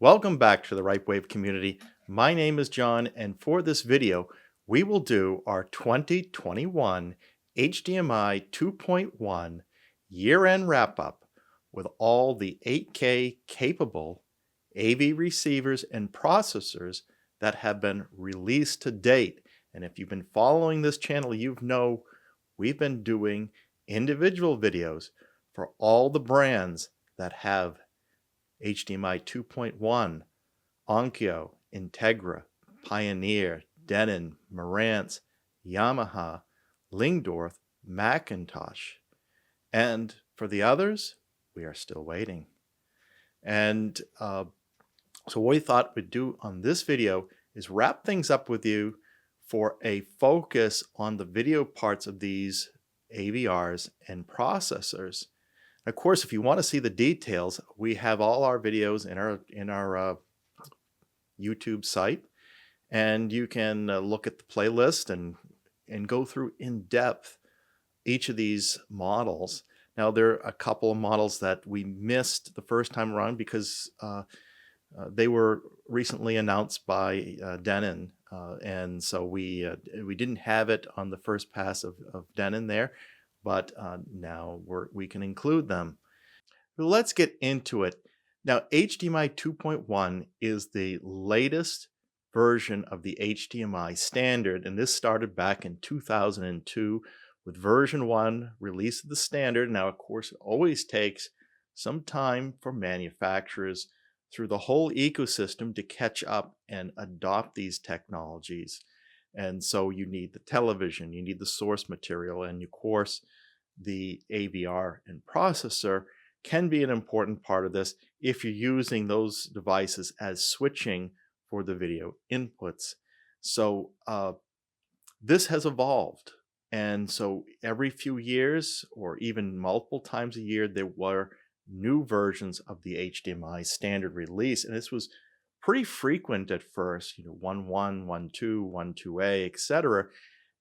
Welcome back to the Ripewave community. My name is John, and for this video, we will do our 2021 HDMI 2.1 year-end wrap-up with all the 8K capable AV receivers and processors that have been released to date. And if you've been following this channel, you know we've been doing individual videos for all the brands that have HDMI 2.1, Onkyo, Integra, Pioneer, Denon, Marantz, Yamaha, Lyngdorf, McIntosh. And for the others, we are still waiting. And so what we thought we'd do on this video is wrap things up with you for a focus on the video parts of these AVRs and processors. Of course, if you want to see the details, we have all our videos in our YouTube site, and you can look at the playlist and go through in depth each of these models. Now, there are a couple of models that we missed the first time around because they were recently announced by Denon, and so we didn't have it on the first pass of Denon there. But now we can include them. But let's get into it. Now, HDMI 2.1 is the latest version of the HDMI standard, and this started back in 2002 with version 1 release of the standard. Now, of course, it always takes some time for manufacturers through the whole ecosystem to catch up and adopt these technologies. And so you need the television, you need the source material, and of course, the AVR and processor can be an important part of this if you're using those devices as switching for the video inputs. So this has evolved. And so every few years, or even multiple times a year, there were new versions of the HDMI standard release. And this was pretty frequent at first, 1.1, 1.2, 1.2a, etc.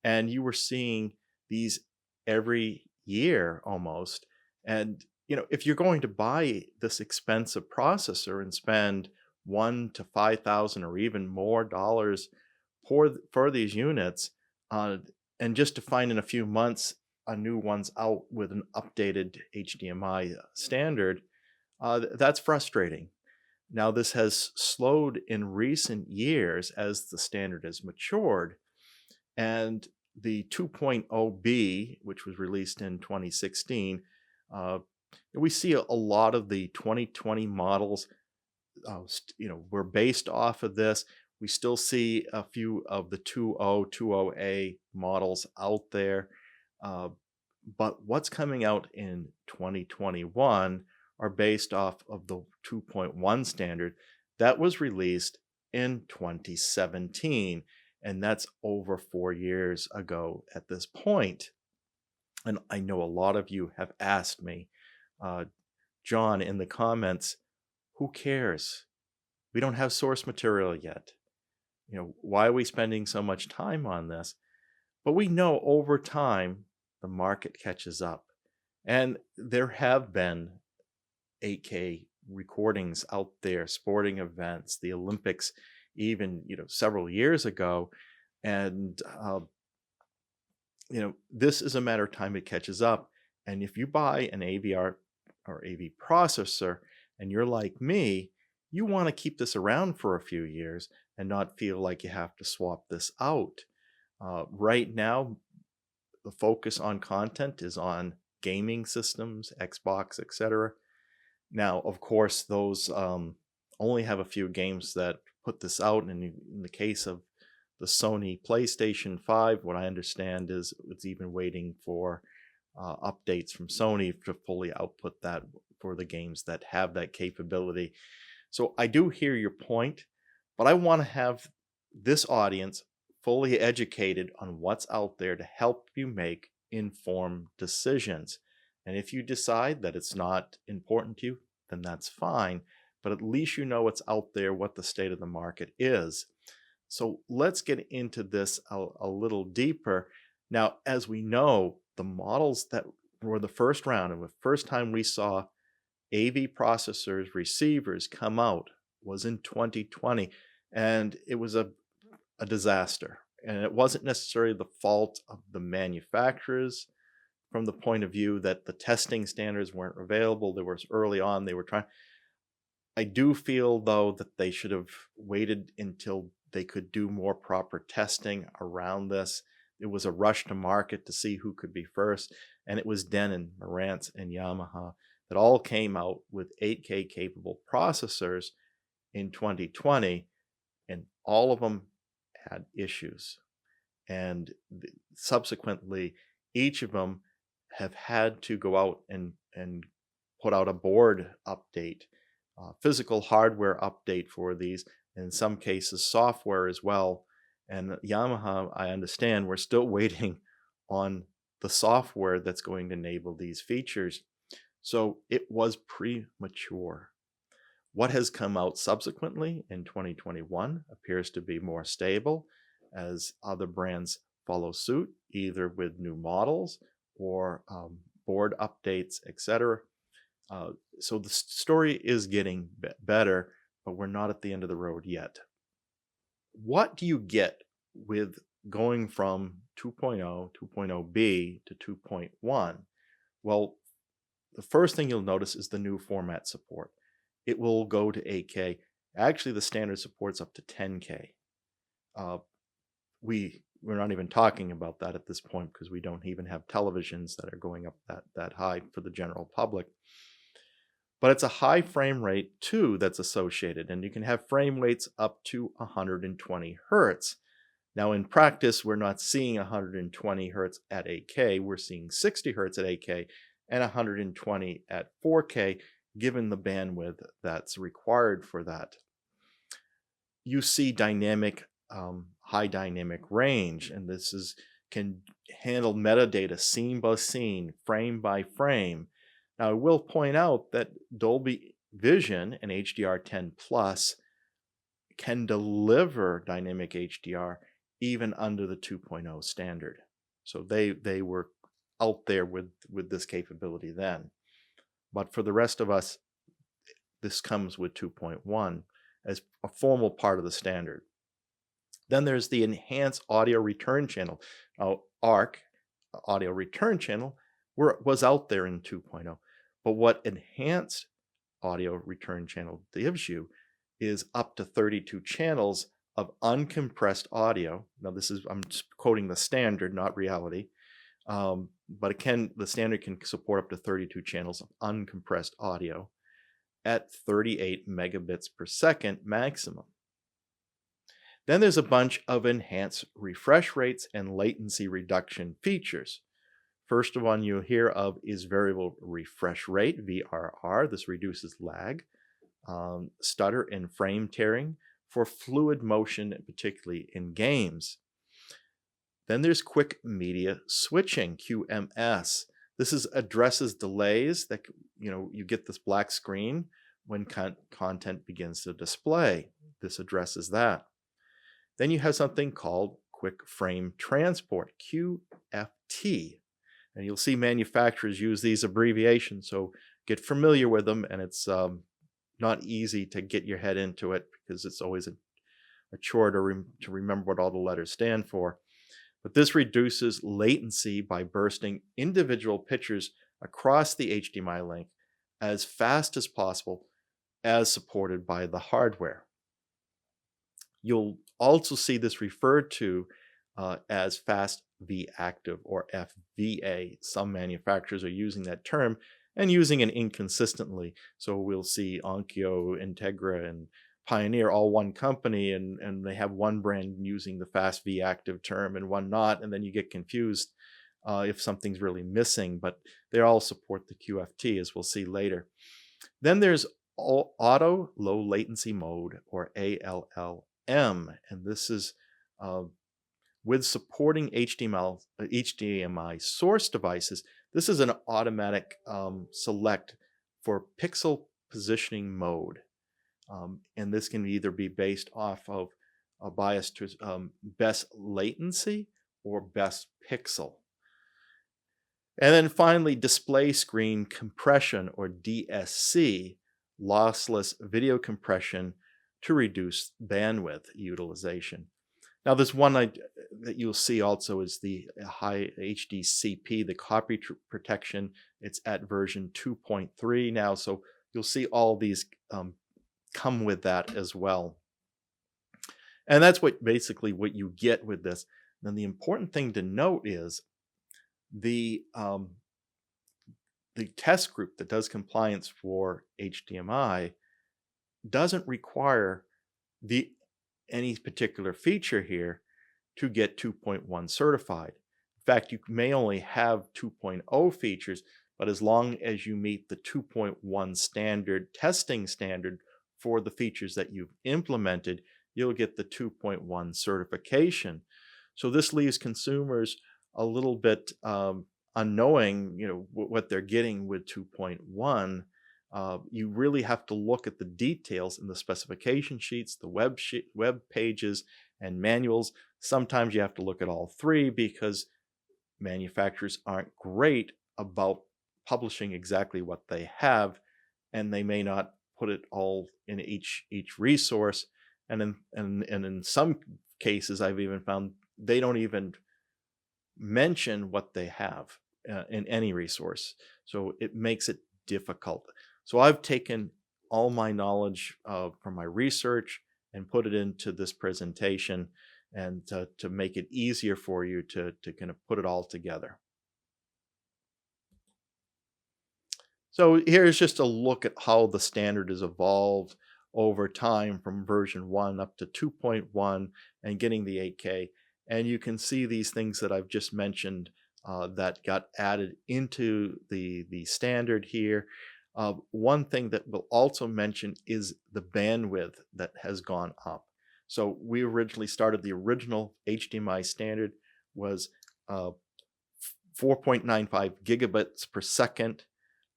And you were seeing these every year almost. And if you're going to buy this expensive processor and spend $1,000 to $5,000 or even more dollars for these units, and just to find in a few months a new one's out with an updated HDMI standard, that's frustrating. Now, this has slowed in recent years as the standard has matured, and the 2.0B, which was released in 2016, we see a lot of the 2020 models, were based off of this. We still see a few of the 2.0, 2.0A models out there, but what's coming out in 2021 are based off of the 2.1 standard that was released in 2017, and that's over 4 years ago at this point. And I know a lot of you have asked me, John, in the comments, who cares? We don't have source material yet. Why are we spending so much time on this? But we know over time the market catches up, and there have been 8K recordings out there, sporting events, the Olympics, even several years ago, and this is a matter of time it catches up. And if you buy an AVR or AV processor and you're like me, you want to keep this around for a few years and not feel like you have to swap this out. Right now, the focus on content is on gaming systems, Xbox, etc. Now, of course, those only have a few games that put this out. And in the case of the Sony PlayStation 5, what I understand is it's even waiting for updates from Sony to fully output that for the games that have that capability. So I do hear your point, but I want to have this audience fully educated on what's out there to help you make informed decisions. And if you decide that it's not important to you, then that's fine. But at least you know what's out there, what the state of the market is. So let's get into this a little deeper. Now, as we know, the models that were the first round and the first time we saw AV processors, receivers come out was in 2020, and it was a disaster. And it wasn't necessarily the fault of the manufacturers from the point of view that the testing standards weren't available. There was early on, they were trying. I do feel, though, that they should have waited until they could do more proper testing around this. It was a rush to market to see who could be first, and it was Denon, Marantz, and Yamaha that all came out with 8K capable processors in 2020, and all of them had issues. And subsequently, each of them have had to go out and put out a board update, physical hardware update for these, and in some cases software as well. And Yamaha, I understand, we're still waiting on the software that's going to enable these features. So it was premature. What has come out subsequently in 2021 appears to be more stable as other brands follow suit, either with new models or board updates, etc. So the story is getting better, but we're not at the end of the road yet. What do you get with going from 2.0, 2.0b to 2.1? Well, the first thing you'll notice is the new format support. It will go to 8K. Actually, the standard supports up to 10K. We're not even talking about that at this point because we don't even have televisions that are going up that high for the general public. But it's a high frame rate too that's associated, and you can have frame rates up to 120 hertz. Now in practice, we're not seeing 120 hertz at 8K. We're seeing 60 hertz at 8K and 120 at 4K, given the bandwidth that's required for that. You see dynamic, high dynamic range, and this can handle metadata scene by scene, frame by frame. Now, I will point out that Dolby Vision and HDR10 Plus can deliver dynamic HDR even under the 2.0 standard. So they were out there with this capability then. But for the rest of us, this comes with 2.1 as a formal part of the standard. Then there's the enhanced audio return channel. Now, ARC, audio return channel, was out there in 2.0. But what enhanced audio return channel gives you is up to 32 channels of uncompressed audio. Now, I'm just quoting the standard, not reality. But the standard can support up to 32 channels of uncompressed audio at 38 megabits per second maximum. Then there's a bunch of enhanced refresh rates and latency reduction features. First one you'll hear of is variable refresh rate, VRR. This reduces lag, stutter, and frame tearing for fluid motion, particularly in games. Then there's quick media switching, QMS. This addresses delays that, you get this black screen when content begins to display. This addresses that. Then you have something called quick frame transport, QFT. And you'll see manufacturers use these abbreviations, so get familiar with them, and it's not easy to get your head into it because it's always a chore to remember what all the letters stand for. But this reduces latency by bursting individual pictures across the HDMI link as fast as possible, as supported by the hardware. You'll also see this referred to as fast V-active or FVA. Some manufacturers are using that term and using it inconsistently. So we'll see Onkyo, Integra, and Pioneer, all one company, and they have one brand using the fast V-active term and one not, and then you get confused if something's really missing, but they all support the QFT, as we'll see later. Then there's auto low latency mode, or ALLM, and this is with supporting HDMI source devices. This is an automatic select for pixel positioning mode. And this can either be based off of a bias to best latency or best pixel. And then finally, display screen compression, or DSC, lossless video compression to reduce bandwidth utilization. Now, there's one that you'll see also is the high HDCP, the copy protection. It's at version 2.3 now, so you'll see all these come with that as well. And that's basically what you get with this. Then the important thing to note is the test group that does compliance for HDMI doesn't require any particular feature here to get 2.1 certified. In fact, you may only have 2.0 features, but as long as you meet the 2.1 standard testing standard for the features that you've implemented, you'll get the 2.1 certification. So this leaves consumers a little bit unknowing, what they're getting with 2.1. You really have to look at the details in the specification sheets, the web pages, and manuals. Sometimes you have to look at all three because manufacturers aren't great about publishing exactly what they have, and they may not put it all in each resource. And in some cases, I've even found they don't even mention what they have in any resource. So it makes it difficult. So I've taken all my knowledge from my research and put it into this presentation, and to make it easier for you to kind of put it all together. So here's just a look at how the standard has evolved over time from version 1 up to 2.1 and getting the 8K. And you can see these things that I've just mentioned that got added into the standard here. One thing that we'll also mention is the bandwidth that has gone up. So we originally started, the original HDMI standard was 4.95 gigabits per second.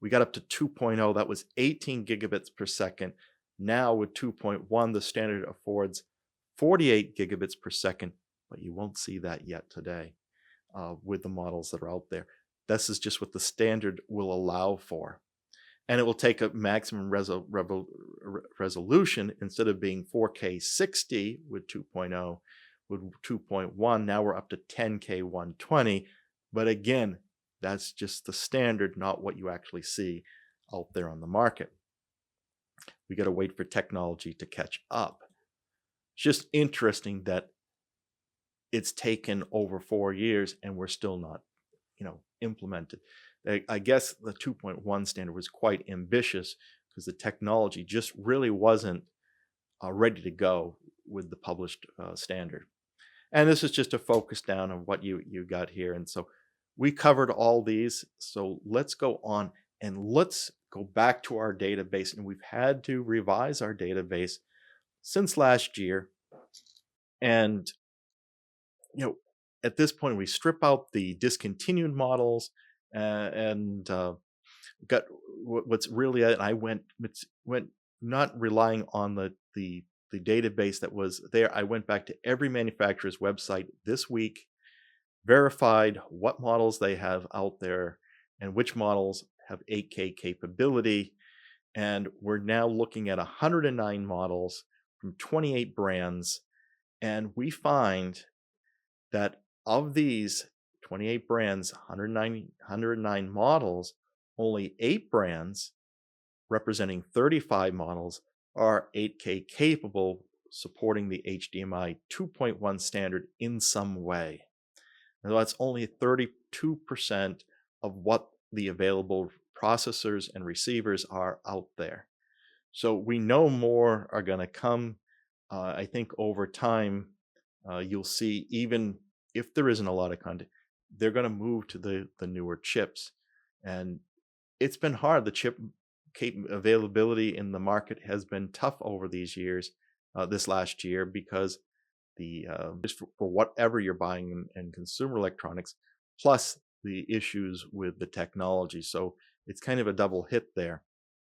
We got up to 2.0, that was 18 gigabits per second. Now with 2.1, the standard affords 48 gigabits per second, but you won't see that yet today with the models that are out there. This is just what the standard will allow for. And it will take a maximum resolution. Instead of being 4K 60 with 2.0, with 2.1, now we're up to 10K 120. But again, that's just the standard, not what you actually see out there on the market. We got to wait for technology to catch up. It's just interesting that it's taken over 4 years and we're still not, implemented. I guess the 2.1 standard was quite ambitious because the technology just really wasn't ready to go with the published standard. And this is just a focus down on what you got here. And so we covered all these. So let's go on and let's go back to our database. And we've had to revise our database since last year. And, at this point, we strip out the discontinued models and got what's really, and I went not relying on the database that was there. I went back to every manufacturer's website this week, verified what models they have out there and which models have 8K capability. And we're now looking at 109 models from 28 brands. And we find that of these 28 brands, 109 models, only 8 brands representing 35 models are 8K capable, supporting the HDMI 2.1 standard in some way. Now, that's only 32% of what the available processors and receivers are out there. So we know more are going to come. I think over time, you'll see, even if there isn't a lot of content, they're going to move to the newer chips. And it's been hard. The chip availability in the market has been tough over these years, this last year, because just for whatever you're buying in consumer electronics, plus the issues with the technology. So it's kind of a double hit there.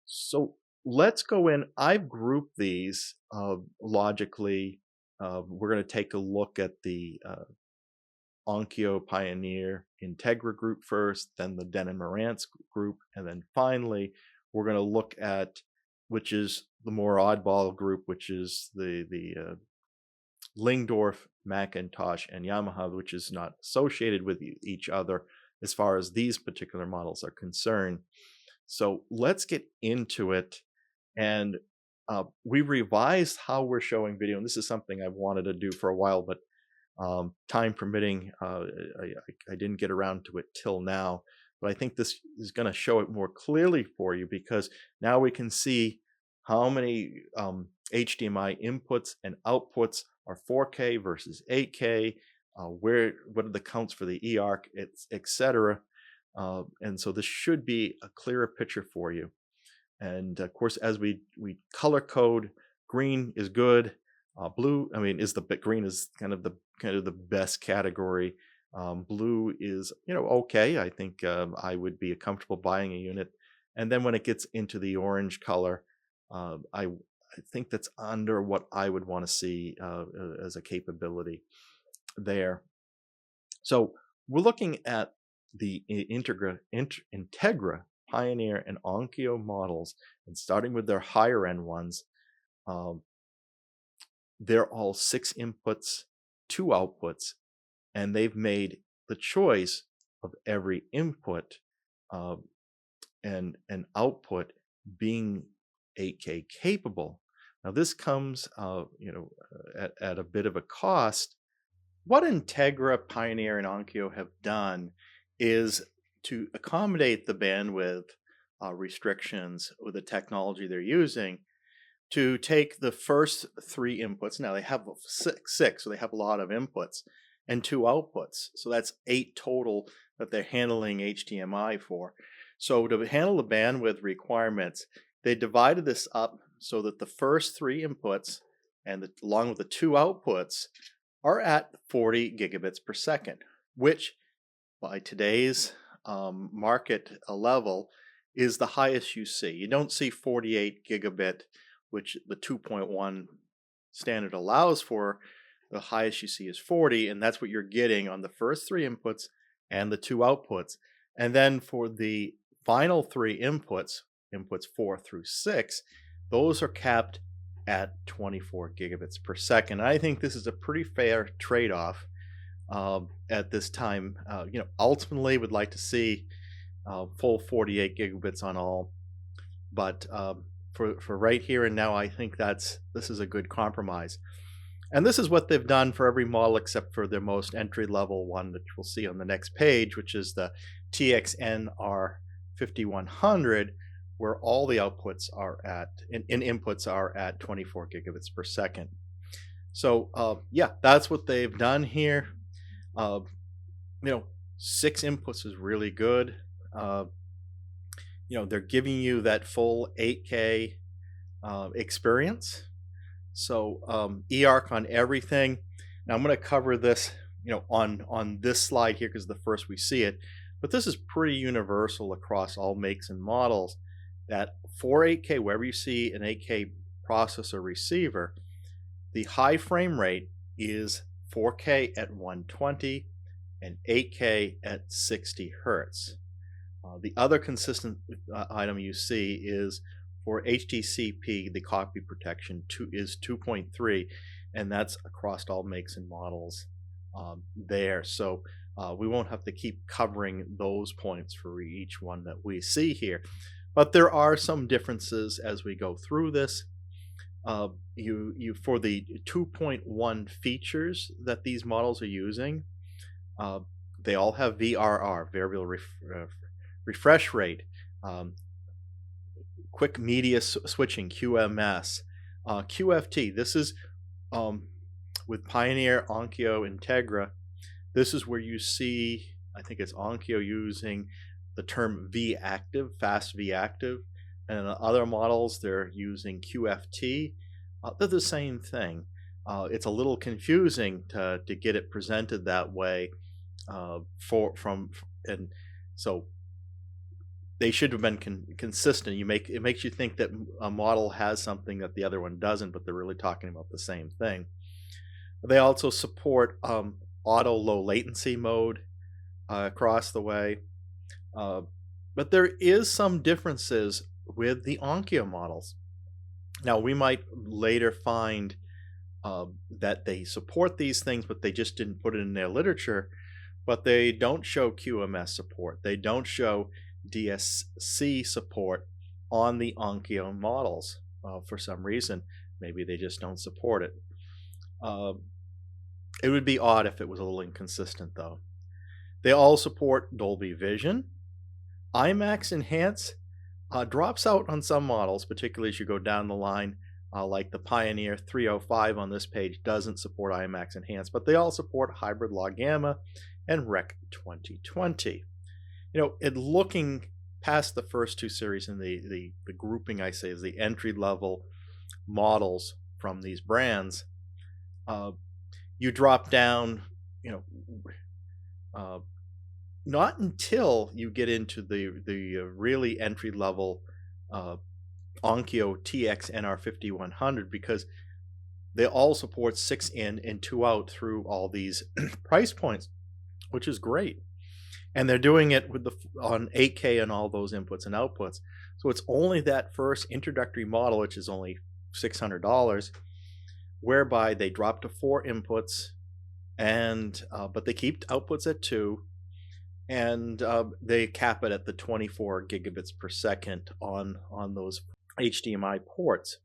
So let's go in. I've grouped these logically. We're going to take a look at the Onkyo, Pioneer, Integra group first, then the Denon and Marantz group, and then finally we're going to look at, which is the more oddball group, which is the Lyngdorf, McIntosh, and Yamaha, which is not associated with each other as far as these particular models are concerned. So let's get into it. And we revised how we're showing video, and this is something I've wanted to do for a while, but time permitting, I didn't get around to it till now. But I think this is going to show it more clearly for you, because now we can see how many HDMI inputs and outputs are 4K versus 8K, what are the counts for the eARC, etc. And so this should be a clearer picture for you. And of course, as we color code, green is good. Blue, I mean, green is kind of the best category. Blue is, okay. I think I would be comfortable buying a unit. And then when it gets into the orange color, I think that's under what I would want to see as a capability there. So we're looking at the Integra, Pioneer, and Onkyo models, and starting with their higher end ones. They're all 6 inputs, 2 outputs, and they've made the choice of every input and output being 8K capable. Now this comes at a bit of a cost. What Integra, Pioneer, and Onkyo have done is to accommodate the bandwidth restrictions with the technology they're using, to take the first 3 inputs. Now they have six, so they have a lot of inputs, and 2 outputs. So that's 8 total that they're handling HDMI for. So to handle the bandwidth requirements, they divided this up so that the first 3 inputs and along with the 2 outputs are at 40 gigabits per second, which by today's market level is the highest you see. You don't see 48 gigabit, which the 2.1 standard allows for. The highest you see is 40, and that's what you're getting on the first 3 inputs and the 2 outputs. And then for the final 3 inputs 4 through 6, those are capped at 24 gigabits per second. I think this is a pretty fair trade-off at this time. Ultimately would like to see full 48 gigabits on all, but for right here and now, I think this is a good compromise. And this is what they've done for every model except for their most entry-level one, which we'll see on the next page, which is the TXNR 5100, where all the outputs are inputs are at 24 gigabits per second. So yeah, that's what they've done here. 6 inputs is really good. They're giving you that full 8K experience. So eARC on everything. Now I'm going to cover this, on this slide here because the first we see it, but this is pretty universal across all makes and models, that for 8K, wherever you see an 8K processor receiver, the high frame rate is 4K at 120 and 8K at 60 hertz. The other consistent item you see is for HDCP, the copy protection is 2.3, and that's across all makes and models there. So we won't have to keep covering those points for each one that we see here. But there are some differences as we go through this. You for the 2.1 features that these models are using, they all have VRR, variable refresh rate, quick media switching, QMS, QFT. This is with Pioneer, Onkyo, Integra. This is where you see, I think it's Onkyo using the term V-active, fast V-active, and in other models they're using QFT. They're the same thing. It's a little confusing to get it presented that way, and so they should have been consistent. It makes you think that a model has something that the other one doesn't, but they're really talking about the same thing. They also support auto low latency mode across the way, but there is some differences with the Onkyo models. Now, we might later find that they support these things, but they just didn't put it in their literature. But they don't show QMS support. They don't show DSC support on the Onkyo models for some reason. Maybe they just don't support it. It would be odd if it was a little inconsistent, though. They all support Dolby Vision. IMAX Enhance drops out on some models, particularly as you go down the line, like the Pioneer 305 on this page doesn't support IMAX Enhance, but they all support Hybrid Log Gamma and Rec 2020. You know, looking past the first two series and the grouping, I say, is the entry-level models from these brands, you drop down, you know, not until you get into the really entry-level Onkyo TX NR5100, because they all support 6 in and 2 out through all these price points, which is great. And they're doing it with on 8K and all those inputs and outputs. So it's only that first introductory model, which is only $600, whereby they drop to 4 inputs, and but they keep outputs at 2, and they cap it at the 24 gigabits per second on those HDMI ports.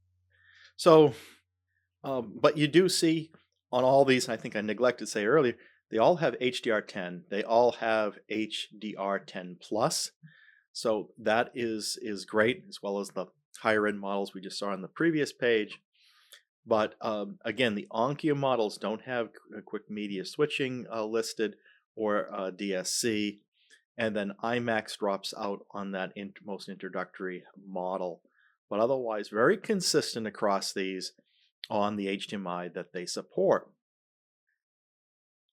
So, but you do see on all these, and I think I neglected to say earlier, they all have HDR10. They all have HDR10 Plus. So that is great, as well as the higher end models we just saw on the previous page. But again, the Onkyo models don't have quick media switching listed or DSC. And then IMAX drops out on that most introductory model. But otherwise, very consistent across these on the HDMI that they support.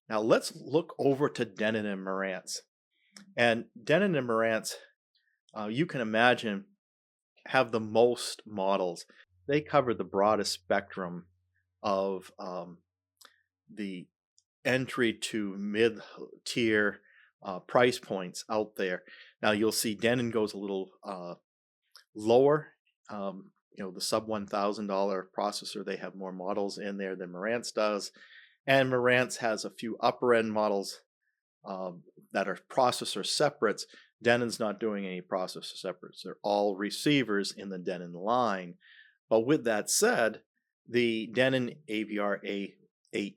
Now let's look over to Denon and Marantz. And Denon and Marantz, you can imagine, have the most models. They cover the broadest spectrum of the entry to mid-tier price points out there. Now you'll see Denon goes a little lower. You know, the sub $1,000 processor, they have more models in there than Marantz does. And Marantz has a few upper end models that are processor separates. Denon's not doing any processor separates. They're all receivers in the Denon line. But with that said, the Denon AVR the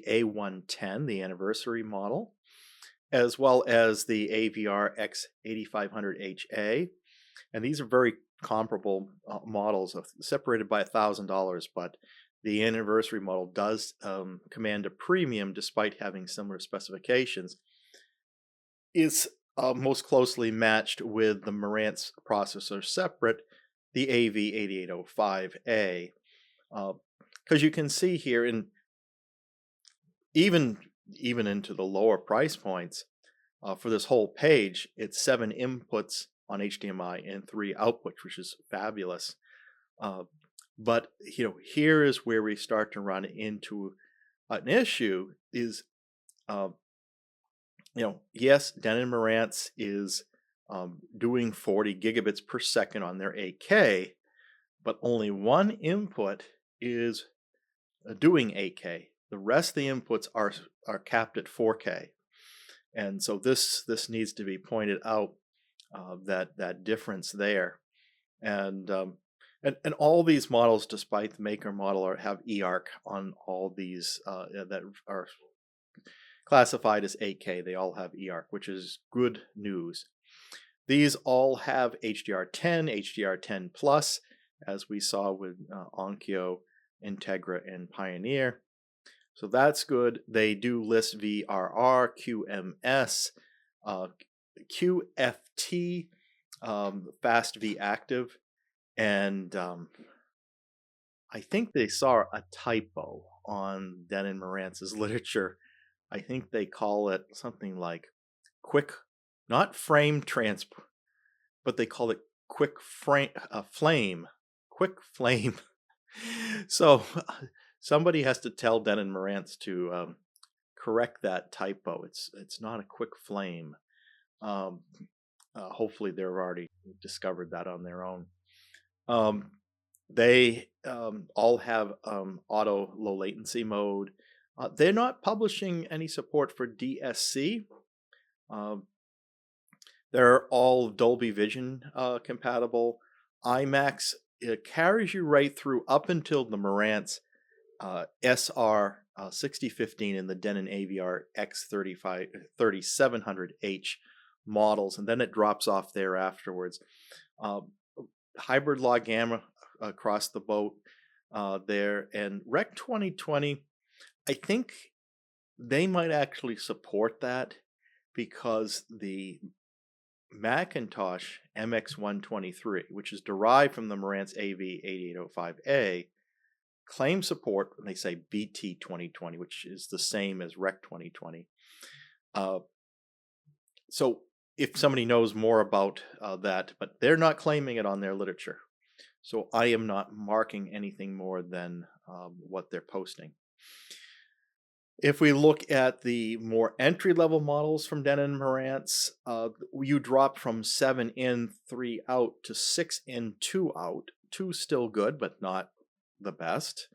A110, the anniversary model, as well as the AVR X8500HA, and these are very comparable models, separated by $1,000, but the anniversary model does command a premium despite having similar specifications. Is most closely matched with the Marantz processor separate, the AV8805A, because you can see here, in even into the lower price points, for this whole page, it's 7 inputs on HDMI and 3 outputs, which is fabulous. But you know, here is where we start to run into an issue. Is you know, yes, Denon and Marantz is doing 40 gigabits per second on their 8K, but only one input is doing 8K. The rest of the inputs are capped at 4K, and so this needs to be pointed out, that difference there, and all these models, despite the maker model, have eARC on all these that are classified as 8K. They all have eARC, which is good news. These all have HDR10, HDR10 Plus, as we saw with Onkyo, Integra, and Pioneer. So that's good. They do list VRR, QMS, QFT, Fast V Active, and I think they saw a typo on Denon and Marantz's literature. I think they call it something like quick, not frame transport, but they call it quick flame. So somebody has to tell Denon and Marantz to correct that typo. It's not a quick flame. Hopefully they've already discovered that on their own. They all have auto low latency mode. They're not publishing any support for DSC. Um, they're all Dolby Vision compatible. IMAX, it carries you right through up until the Marantz SR 6015 and the Denon AVR X35 3700H models, and then it drops off there afterwards. Hybrid log gamma across the boat there, and Rec 2020, I think they might actually support that because the McIntosh MX123, which is derived from the Marantz AV8805A, claim support when they say BT 2020, which is the same as Rec 2020. So if somebody knows more about that, but they're not claiming it on their literature. So I am not marking anything more than what they're posting. If we look at the more entry-level models from Denon and Marantz, you drop from 7 in, 3 out to 6 in, 2 out. 2 still good, but not the best.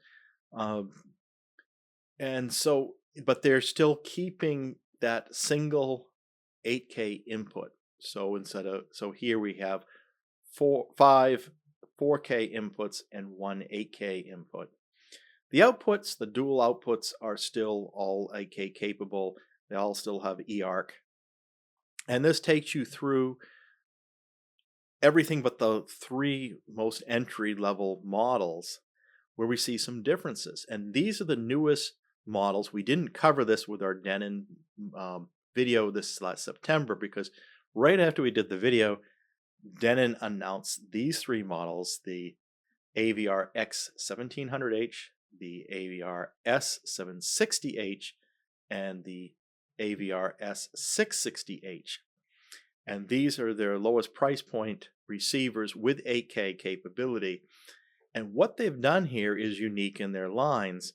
And so, but they're still keeping that single 8K input. So so here we have 5 4K inputs and 1 8K input. The outputs, the dual outputs, are still all 8K capable. They all still have eARC. And this takes you through everything but the 3 most entry-level models where we see some differences. And these are the newest models. We didn't cover this with our Denon video this last September because right after we did the video, Denon announced these 3 models, the AVR X1700H, the AVR S760H, and the AVR S660H. And these are their lowest price point receivers with 8K capability. And what they've done here is unique in their lines.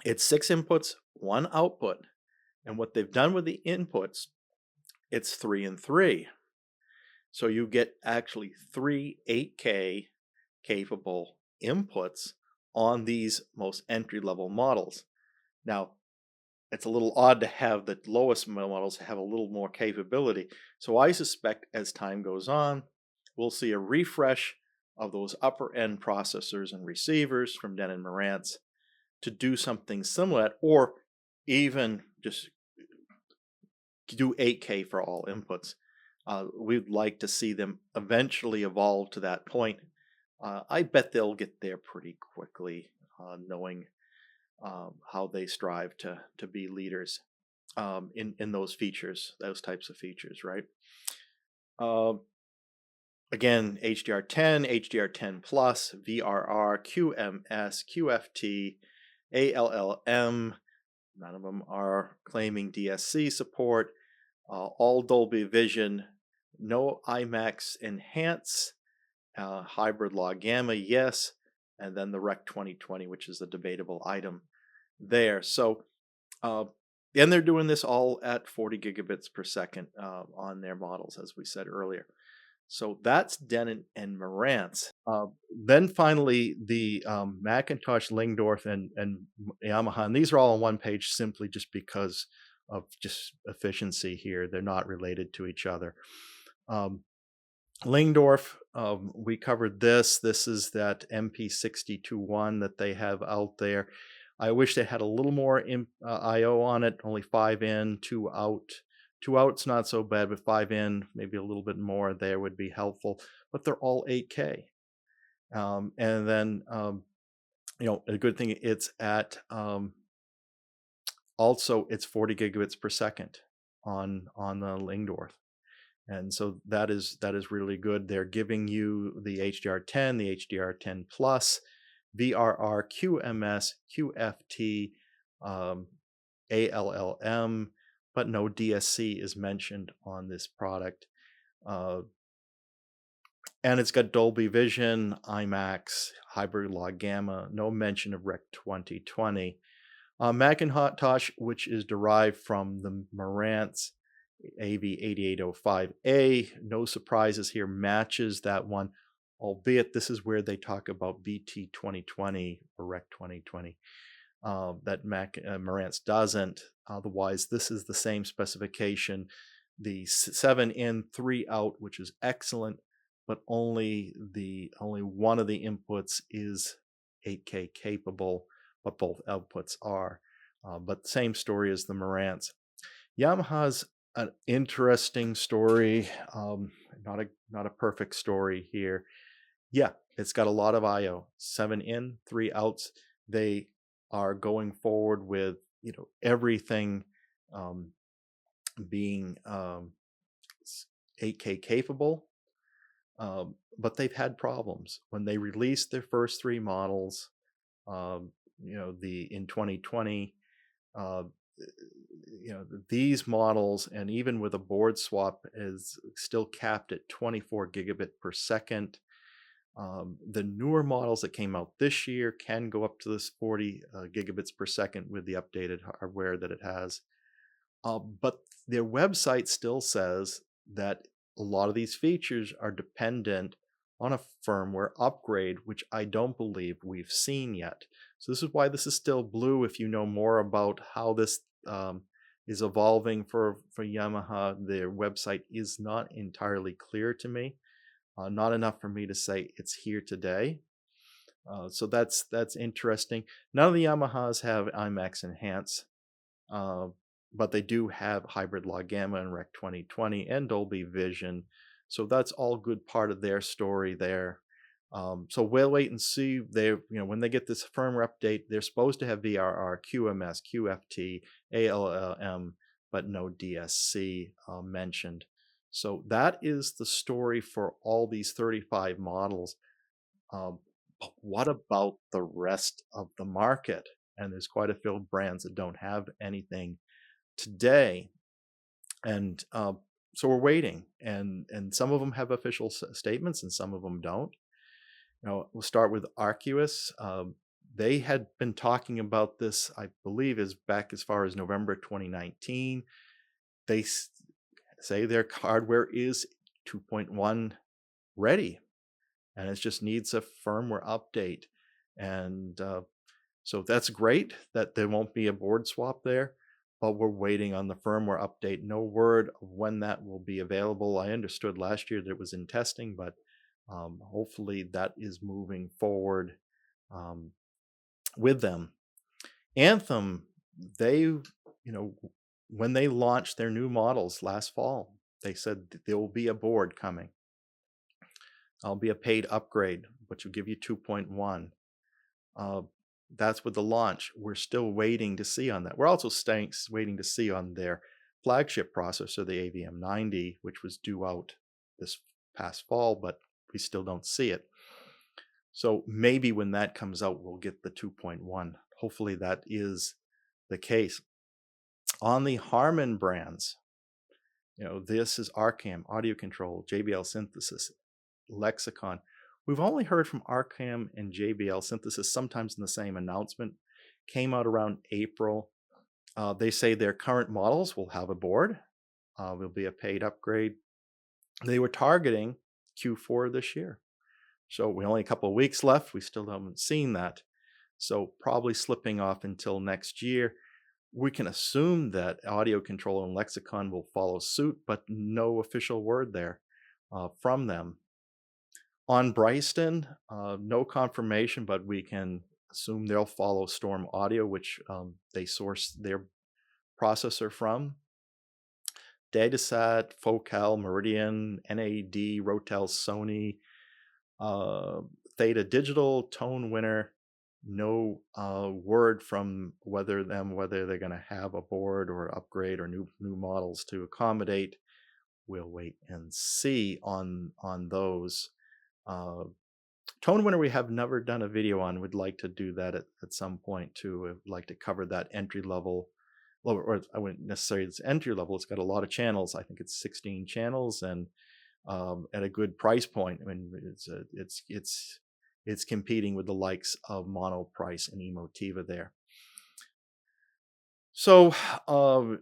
It's 6 inputs, 1 output. And what they've done with the inputs, it's 3 and 3. So you get actually 3 8K capable inputs on these most entry-level models. Now, it's a little odd to have the lowest models have a little more capability. So I suspect as time goes on, we'll see a refresh of those upper-end processors and receivers from Denon and Marantz to do something similar, or even just do 8K for all inputs. We'd like to see them eventually evolve to that point. I bet they'll get there pretty quickly, knowing how they strive to be leaders in those features, those types of features, right? Again, HDR10, HDR10 Plus, VRR, QMS, QFT, ALLM. None of them are claiming DSC support. All Dolby Vision, no IMAX Enhance, hybrid log gamma, yes, and then the Rec 2020, which is the debatable item there. So, and they're doing this all at 40 gigabits per second on their models, as we said earlier. So that's Denon and Marantz. Then finally, the McIntosh, Lyngdorf, and Yamaha. And these are all on one page simply just because of just efficiency here. They're not related to each other. Lyngdorf, we covered this. This is that MP621 that they have out there. I wish they had a little more I/O on it, only 5 in, 2 out. 2 out's not so bad, but 5 in, maybe a little bit more there would be helpful. But they're all 8K. And then, you know, a good thing, it's at, also it's 40 gigabits per second on the Lyngdorf. And so that is really good. They're giving you the HDR10, the HDR10 Plus, VRR, QMS, QFT, ALLM, but no DSC is mentioned on this product. And it's got Dolby Vision, IMAX, hybrid log gamma, no mention of Rec 2020. Macintosh, which is derived from the Marantz AV8805A, no surprises here, matches that one. albeit this is where they talk about BT 2020 or Rec 2020, that Marantz doesn't. Otherwise, this is the same specification. The 7 in, 3 out, which is excellent, but only one of the inputs is 8K capable, but both outputs are. But same story as the Marantz. Yamaha's an interesting story, not a perfect story here. Yeah, it's got a lot of I/O, 7 in, 3 outs. They are going forward with everything being 8K capable, but they've had problems when they released their first 3 models. In 2020. These models, and even with a board swap, is still capped at 24 gigabit per second. The newer models that came out this year can go up to this 40 gigabits per second with the updated hardware that it has. But their website still says that a lot of these features are dependent on a firmware upgrade, which I don't believe we've seen yet. So this is why this is still blue. If you know more about how this is evolving for Yamaha, their website is not entirely clear to me. Not enough for me to say it's here today. So that's interesting. None of the Yamahas have IMAX Enhance, but they do have hybrid log gamma and Rec 2020 and Dolby Vision. So that's all good part of their story there. So we'll wait and see. When they get this firmware update, they're supposed to have VRR, QMS, QFT, ALLM, but no DSC mentioned. So that is the story for all these 35 models. But what about the rest of the market? And there's quite a few brands that don't have anything today. And so we're waiting. And some of them have official statements and some of them don't. We'll start with Arcus. They had been talking about this, I believe, is back as far as November 2019. They say their hardware is 2.1 ready, and it just needs a firmware update. And so that's great that there won't be a board swap there, but we're waiting on the firmware update. No word of when that will be available. I understood last year that it was in testing, but hopefully that is moving forward with them. Anthem, they, when they launched their new models last fall, they said there will be a board coming. It'll be a paid upgrade, which will give you 2.1. That's with the launch. We're still waiting to see on that. We're also waiting to see on their flagship processor, the AVM90, which was due out this past fall, but we still don't see it. So maybe when that comes out, we'll get the 2.1. Hopefully that is the case. On the Harman brands, this is Arcam, AudioControl, JBL Synthesis, Lexicon. We've only heard from Arcam and JBL Synthesis sometimes in the same announcement. Came out around April. They say their current models will have a board. Will be a paid upgrade. They were targeting Q4 this year. So we only a couple of weeks left. We still haven't seen that. So probably slipping off until next year. We can assume that AudioControl and Lexicon will follow suit, but no official word there from them. On Bryston, no confirmation, but we can assume they'll follow Storm Audio, which they source their processor from. Datasat, Focal, Meridian, NAD, Rotel, Sony, Theta Digital, Tone Winner. No word from whether they're going to have a board or upgrade or new models to accommodate. We'll wait and see on those. Tone Winner we have never done a video on. Would like to do that at some point too. I'd like to cover that entry level, or I wouldn't necessarily it's entry level. It's got a lot of channels. I think it's 16 channels and at a good price point. I mean, it's competing with the likes of Monoprice and Emotiva there. So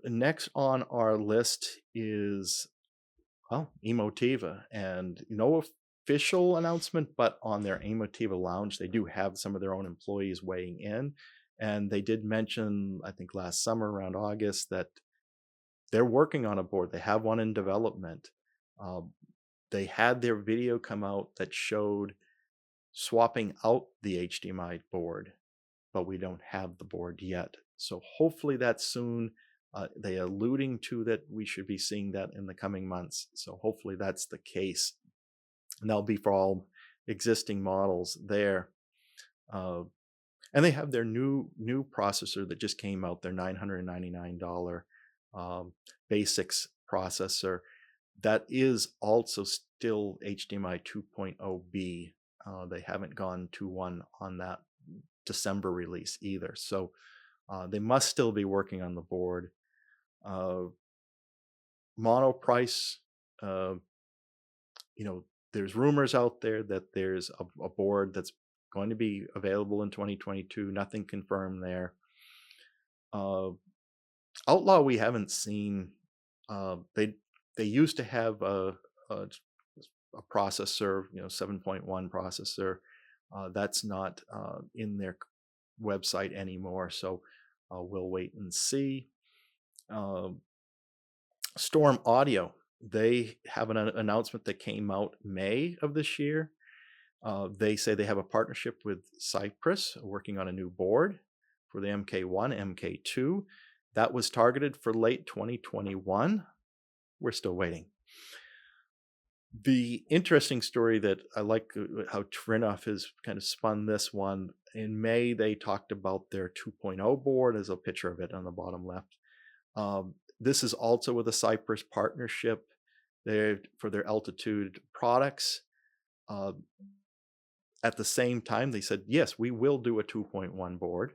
next on our list is Emotiva, and no official announcement, but on their Emotiva lounge, they do have some of their own employees weighing in. And they did mention, I think last summer around August, that they're working on a board. They have one in development. They had their video come out that showed swapping out the HDMI board, but we don't have the board yet. So hopefully that's soon. They are alluding to that we should be seeing that in the coming months. So hopefully that's the case. And that'll be for all existing models there. And they have their new processor that just came out, their $999 basics processor. That is also still HDMI 2.0B. They haven't gone 2.1 on that December release either. So they must still be working on the board. Monoprice, there's rumors out there that there's a board that's going to be available in 2022. Nothing confirmed there. Outlaw, we haven't seen. They used to have a processor, 7.1 processor. That's not in their website anymore, so we'll wait and see. Storm Audio, they have an announcement that came out May of this year. They say they have a partnership with Cypress working on a new board for the MK1, MK2. That was targeted for late 2021. We're still waiting. The interesting story that I like how Trinnov has kind of spun this one. In May, they talked about their 2.0 board. There's a picture of it on the bottom left. This is also with a Cypress partnership for their altitude products. At the same time, they said, yes, we will do a 2.1 board,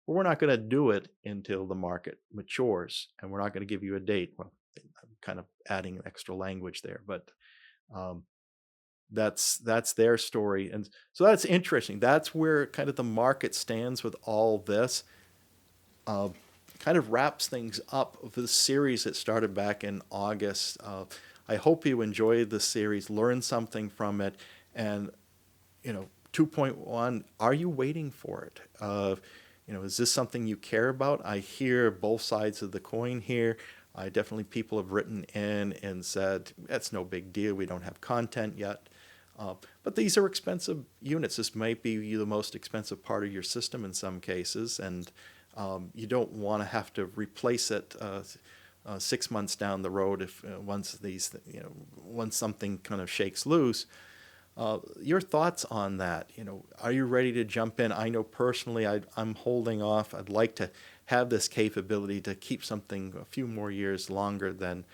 but we're not going to do it until the market matures, and we're not going to give you a date. Well, I'm kind of adding extra language there, but that's their story. And so that's interesting. That's where kind of the market stands with all this. Kind of wraps things up for the series that started back in August. I hope you enjoyed the series, learned something from it, and 2.1, are you waiting for it? Is this something you care about? I hear both sides of the coin here. People have written in and said, that's no big deal. We don't have content yet. But these are expensive units. This might be the most expensive part of your system in some cases, and you don't want to have to replace it 6 months down the road if once something kind of shakes loose. Your thoughts on that? Are you ready to jump in? I know personally I'm holding off. I'd like to have this capability to keep something a few more years longer than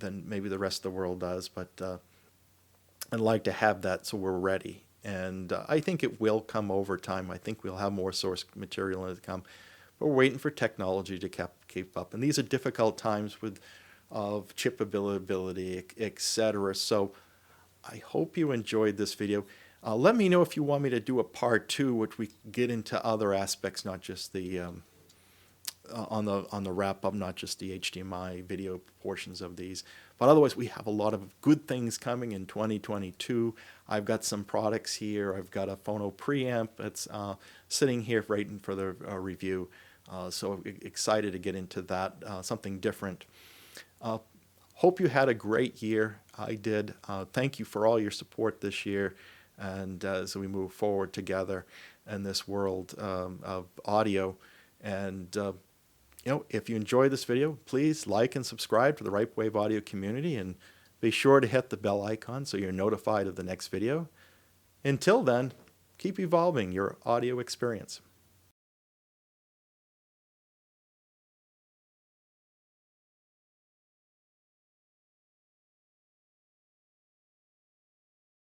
maybe the rest of the world does, but I'd like to have that so we're ready. And I think it will come over time. I think we'll have more source material to come. But we're waiting for technology to keep up. And these are difficult times of chip availability, etc. So I hope you enjoyed this video. Let me know if you want me to do a part 2, which we get into other aspects, not just the on the wrap up, not just the HDMI video portions of these. But otherwise, we have a lot of good things coming in 2022. I've got some products here. I've got a phono preamp that's sitting here waiting for the review. So excited to get into that, something different. Hope you had a great year. I did. Thank you for all your support this year. And as we move forward together in this world of audio. And if you enjoy this video, please like and subscribe to the Ripewave audio community, and be sure to hit the bell icon so you're notified of the next video. Until then, keep evolving your audio experience.